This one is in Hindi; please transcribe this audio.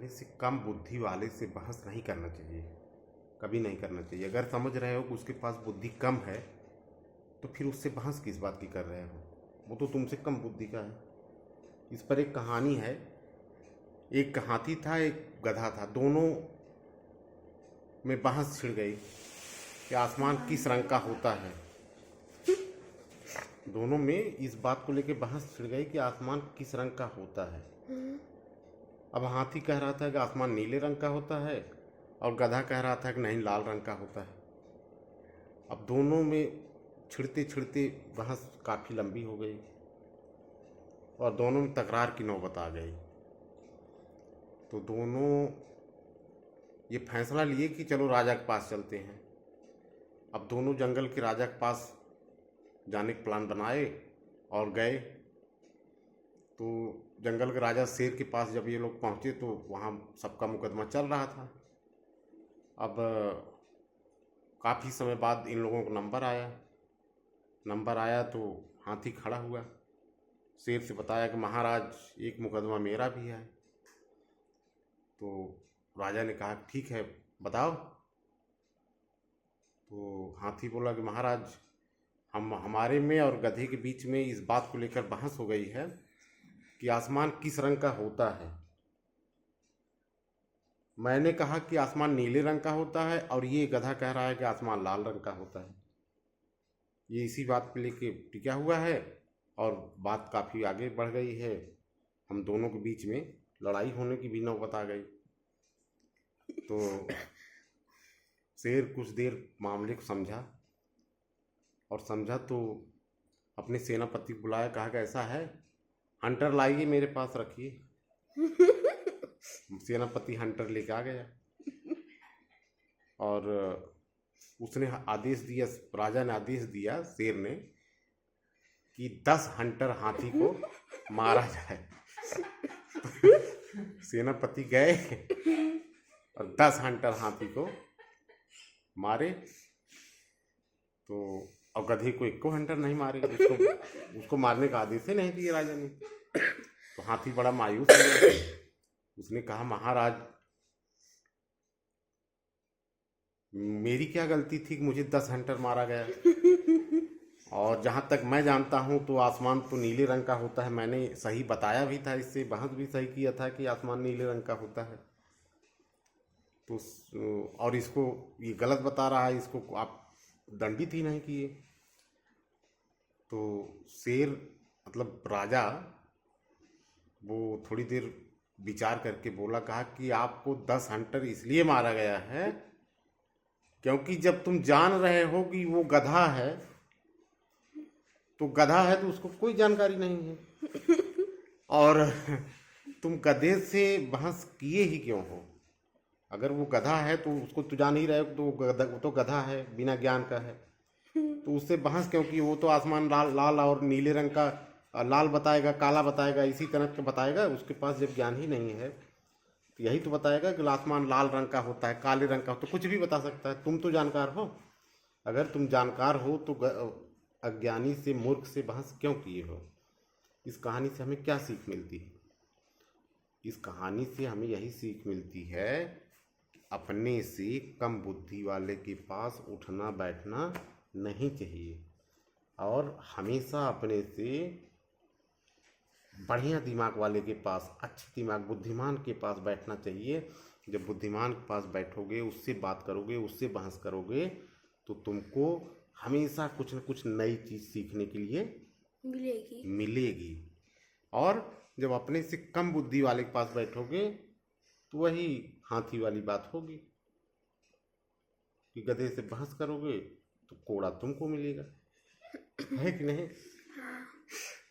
अपने से कम बुद्धि वाले से बहस नहीं करना चाहिए, कभी नहीं करना चाहिए। अगर समझ रहे हो कि उसके पास बुद्धि कम है तो फिर उससे बहस किस बात की कर रहे हो, वो तो तुमसे कम बुद्धि का है। इस पर एक कहानी है। एक हाथी था, एक गधा था, दोनों में बहस छिड़ गई कि आसमान किस रंग का होता है। दोनों में इस बात को लेकर बहस छिड़ गई कि आसमान किस रंग का होता है। अब हाथी कह रहा था कि आसमान नीले रंग का होता है और गधा कह रहा था कि नहीं, लाल रंग का होता है। अब दोनों में छिड़ते छिड़ते बहस काफ़ी लंबी हो गई और दोनों में तकरार की नौबत आ गई। तो दोनों ये फैसला लिए कि चलो राजा के पास चलते हैं। अब दोनों जंगल के राजा के पास जाने का प्लान बनाए और गए। तो जंगल के राजा शेर के पास जब ये लोग पहुँचे तो वहाँ सबका मुकदमा चल रहा था। अब काफ़ी समय बाद इन लोगों को नंबर आया तो हाथी खड़ा हुआ, शेर से बताया कि महाराज एक मुकदमा मेरा भी है। तो राजा ने कहा ठीक है बताओ। तो हाथी बोला कि महाराज हमारे में और गधे के बीच में इस बात को लेकर बहस हो गई है कि आसमान किस रंग का होता है। मैंने कहा कि आसमान नीले रंग का होता है और ये गधा कह रहा है कि आसमान लाल रंग का होता है। ये इसी बात पे लेके टिका हुआ है और बात काफ़ी आगे बढ़ गई है। हम दोनों के बीच में लड़ाई होने की भी नौबत आ गई। तो शेर कुछ देर मामले को समझा तो अपने सेनापति को बुलाया, कहा कि ऐसा है, हंटर लाइए मेरे पास रखिए। सेनापति हंटर लेके आ गया और उसने आदेश दिया, राजा ने आदेश दिया शेर ने कि 10 हंटर हाथी को मारा जाए। सेनापति गए और 10 हंटर हाथी को मारे। तो और गधे को एको हंटर नहीं मारे, उसको मारने का आदेश ही नहीं दिया राजा ने। तो हाथी बड़ा मायूस हो गया। उसने कहा महाराज मेरी क्या गलती थी कि मुझे 10 हंटर मारा गया, और जहाँ तक मैं जानता हूँ तो आसमान तो नीले रंग का होता है। मैंने सही बताया भी था, इससे बहस भी सही किया था कि आसमान नीले रंग का होता है। तो और इसको ये गलत बता रहा है, इसको आप दंडित ही नहीं किए। तो शेर मतलब राजा वो थोड़ी देर विचार करके बोला, कहा कि आपको 10 हंटर इसलिए मारा गया है क्योंकि जब तुम जान रहे हो कि वो गधा है तो उसको कोई जानकारी नहीं है और तुम गधे से बहस किए ही क्यों हो। अगर वो गधा है तो उसको तो जान ही रहे हो, तो वो तो गधा है, बिना ज्ञान का है, तो उससे बहस क्योंकि वो तो आसमान लाल और नीले रंग का, लाल बताएगा, काला बताएगा, इसी तरह का बताएगा। उसके पास जब ज्ञान ही नहीं है तो यही तो बताएगा कि आसमान लाल रंग का होता है, काले रंग का हो, तो कुछ भी बता सकता है। तुम तो जानकार हो, अगर तुम जानकार हो तो अज्ञानी से, मूर्ख से बहस क्यों किए हो। इस कहानी से हमें क्या सीख मिलती है? इस कहानी से हमें यही सीख मिलती है कि अपने से कम बुद्धि वाले के पास उठना बैठना नहीं चाहिए और हमेशा अपने से बढ़िया दिमाग वाले के पास, अच्छे दिमाग, बुद्धिमान के पास बैठना चाहिए। जब बुद्धिमान के पास बैठोगे, उससे बात करोगे, उससे बहस करोगे तो तुमको हमेशा कुछ न कुछ नई चीज़ सीखने के लिए मिलेगी। और जब अपने से कम बुद्धि वाले के पास बैठोगे तो वही हाथी वाली बात होगी कि गधे से बहस करोगे तो कोड़ा तुमको मिलेगा, है कि नहीं।